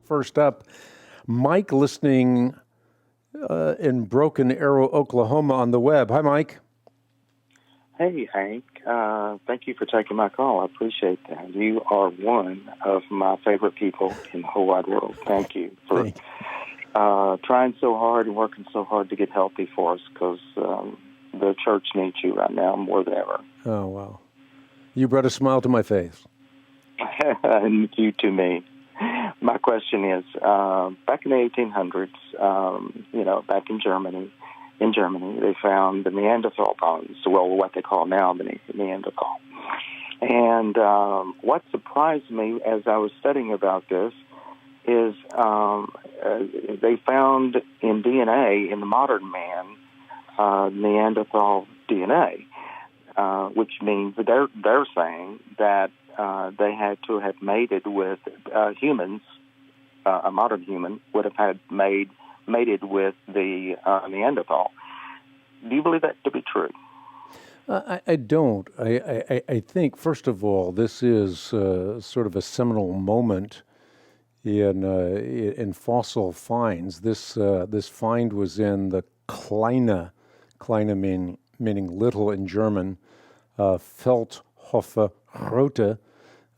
First up, Mike listening in Broken Arrow, Oklahoma on the web. Hi, Mike. Hey, Hank. Thank you for taking my call. I appreciate that. You are one of my favorite people in the whole wide world. Thank you for trying so hard and working so hard to get healthy for us, because the church needs you right now more than ever. Oh, wow. You brought a smile to my face. And you to me. My question is, back in the 1800s, back in Germany, they found the Neanderthal bones, well, what they call now the Neanderthal. And what surprised me as I was studying about this is they found in DNA, in the modern man, Neanderthal DNA, which means that they're saying that they had to have mated with humans. A modern human would have had mated with the Neanderthal. Do you believe that to be true? I don't. I think, first of all, this is sort of a seminal moment in fossil finds. This find was in the Kleine meaning little in German, Feldhofer Grotte.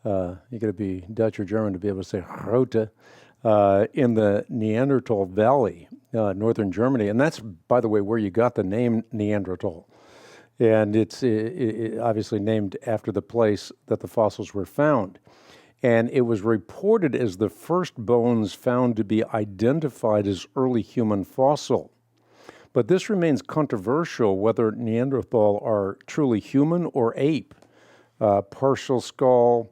You got to be Dutch or German to be able to say Grotte, in the Neanderthal Valley, northern Germany. And that's, by the way, where you got the name Neanderthal. And it's obviously named after the place that the fossils were found. And it was reported as the first bones found to be identified as early human fossil. But this remains controversial whether Neanderthal are truly human or ape. Partial skull,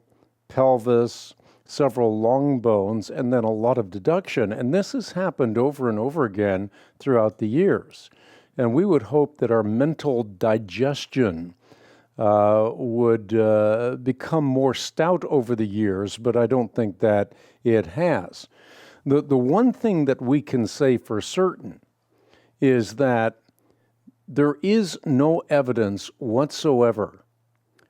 pelvis, several long bones, and then a lot of deduction. And this has happened over and over again throughout the years. And we would hope that our mental digestion would become more stout over the years, but I don't think that it has. The one thing that we can say for certain is that there is no evidence whatsoever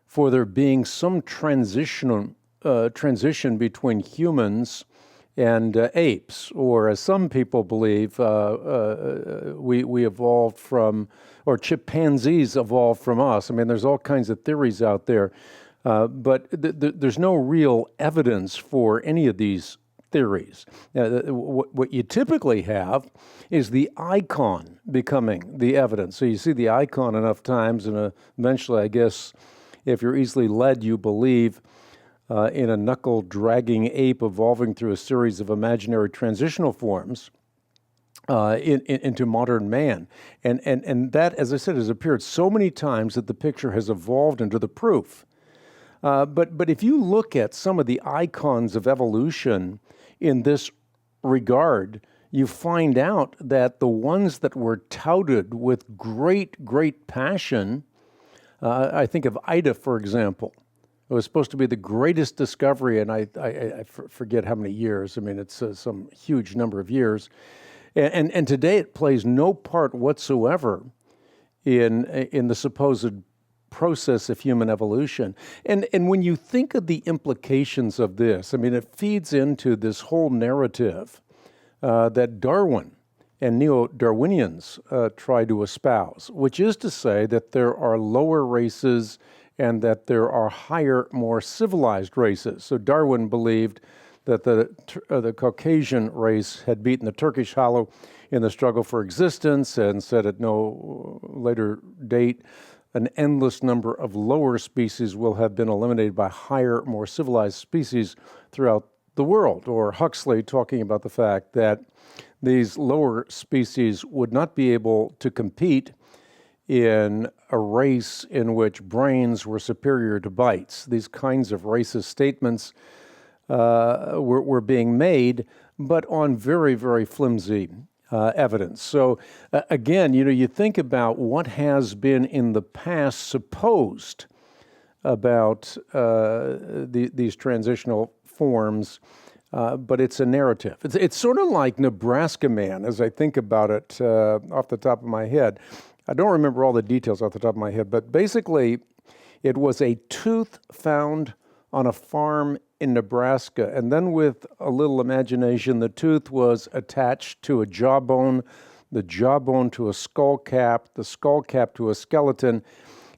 for there being some transition between humans and apes, or as some people believe, we evolved from, or chimpanzees evolved from us. I mean, there's all kinds of theories out there, but there's no real evidence for any of these theories. What you typically have is the icon becoming the evidence. So you see the icon enough times, and eventually, I guess, if you're easily led, you believe in a knuckle-dragging ape evolving through a series of imaginary transitional forms into modern man. And that, as I said, has appeared so many times that the picture has evolved into the proof. But if you look at some of the icons of evolution in this regard, you find out that the ones that were touted with great passion, I think of Ida, for example. It was supposed to be the greatest discovery, and I forget how many years. I mean, it's some huge number of years. And today it plays no part whatsoever in the supposed process of human evolution. And when you think of the implications of this, I mean, it feeds into this whole narrative that Darwin and neo-Darwinians try to espouse, which is to say that there are lower races and that there are higher, more civilized races. So Darwin believed that the Caucasian race had beaten the Turkish Hollow in the struggle for existence, and said at no later date, an endless number of lower species will have been eliminated by higher, more civilized species throughout the world. Or Huxley talking about the fact that these lower species would not be able to compete in a race in which brains were superior to bytes. These kinds of racist statements were being made, but on very flimsy evidence. So again, you think about what has been in the past supposed about these transitional forms, but it's a narrative. It's sort of like Nebraska Man, as I think about it off the top of my head. I don't remember all the details off the top of my head, but basically it was a tooth found on a farm in Nebraska. And then with a little imagination, the tooth was attached to a jawbone, the jawbone to a skull cap, the skull cap to a skeleton.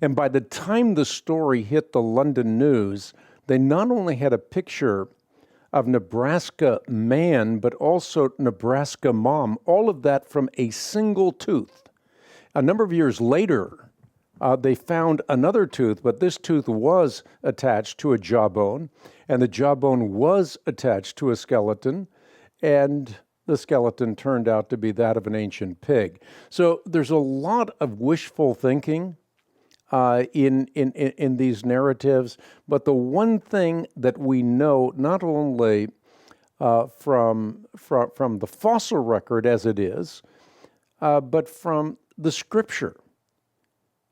And by the time the story hit the London News, they not only had a picture of Nebraska man, but also Nebraska mom, all of that from a single tooth. A number of years later, they found another tooth, but this tooth was attached to a jawbone, and the jawbone was attached to a skeleton, and the skeleton turned out to be that of an ancient pig. So there's a lot of wishful thinking in these narratives, but the one thing that we know, not only from the fossil record as it is, but from the Scripture,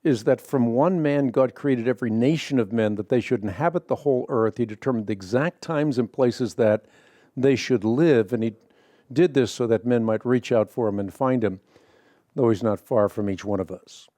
is that from one man God created every nation of men, that they should inhabit the whole earth. He determined the exact times and places that they should live, and he did this so that men might reach out for him and find him, though he's not far from each one of us.